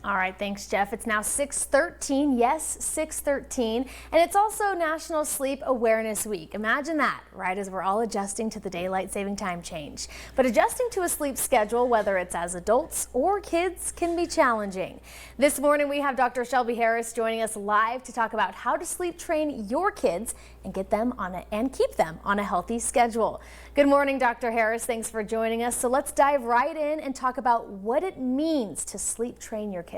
All right, thanks, Jeff. It's now 6:13. Yes, 6:13. And it's also National Sleep Awareness Week. Imagine that, right, as we're all adjusting to the daylight saving time change. But adjusting to a sleep schedule, whether it's as adults or kids, can be challenging. This morning, we have Dr. Shelby Harris joining us live to talk about how to sleep train your kids and get them on and keep them on a healthy schedule. Good morning, Dr. Harris. Thanks for joining us. So let's dive right in and talk about what it means to sleep train your kids.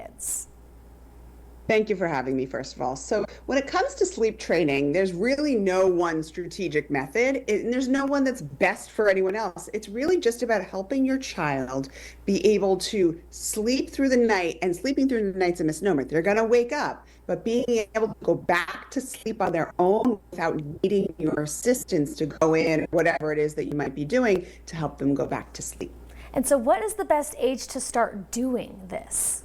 Thank you for having me, first of all. So when it comes to sleep training, there's really no one strategic method, and there's no one that's best for anyone else. It's really just about helping your child be able to sleep through the night, and sleeping through the night's a misnomer. They're going to wake up, but being able to go back to sleep on their own without needing your assistance to go in, whatever it is that you might be doing to help them go back to sleep. And so what is the best age to start doing this?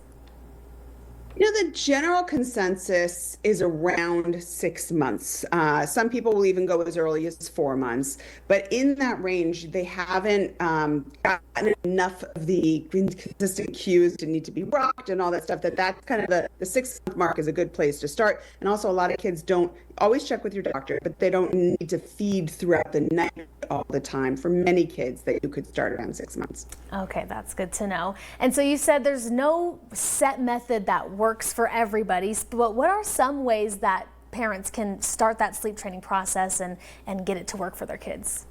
You know, the general consensus is around 6 months. Some people will even go as early as 4 months, but in that range, they haven't gotten enough of the consistent cues to need to be rocked and all that stuff. That's kind of the 6-month mark is a good place to start. And also, a lot of kids don't always check with your doctor, but they don't need to feed throughout the night all the time. For many kids, that you could start around 6 months. Okay, that's good to know. And so you said there's no set method that works for everybody, but what are some ways that parents can start that sleep training process and get it to work for their kids?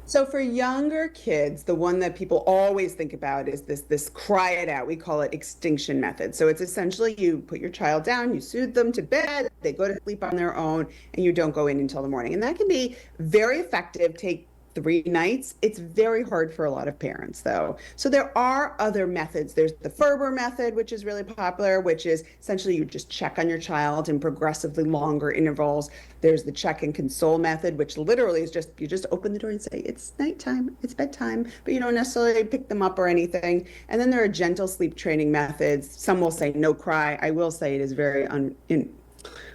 So for younger kids, the one that people always think about is this cry it out. We call it extinction method. So it's essentially you put your child down, you soothe them to bed, they go to sleep on their own, and you don't go in until the morning. And that can be very effective. Take 3 nights. It's very hard for a lot of parents, though. So there are other methods. There's the Ferber method, which is really popular, which is essentially you just check on your child in progressively longer intervals. There's the check and console method, which literally is just you just open the door and say, it's nighttime, it's bedtime, but you don't necessarily pick them up or anything. And then there are gentle sleep training methods. Some will say no cry. I will say it is very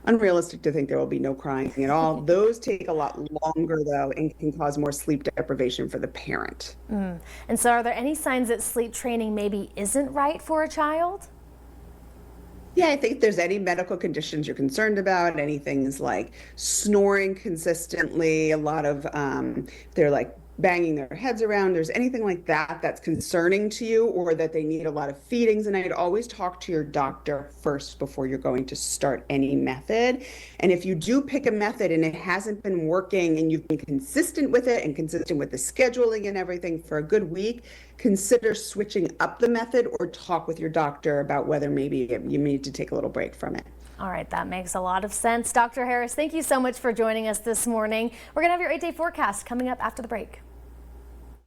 unrealistic to think there will be no crying at all. Those take a lot longer, though, and can cause more sleep deprivation for the parent. And so are there any signs that sleep training maybe isn't right for a child? Yeah, I think if there's any medical conditions you're concerned about, any things like snoring consistently, a lot of, they're like banging their heads around, there's anything like that that's concerning to you, or that they need a lot of feedings, and I'd always talk to your doctor first before you're going to start any method. And if you do pick a method and it hasn't been working and you've been consistent with it and consistent with the scheduling and everything for a good week, consider switching up the method or talk with your doctor about whether maybe you need to take a little break from it. All right, that makes a lot of sense. Dr. Harris, thank you so much for joining us this morning. We're going to have your 8-day forecast coming up after the break.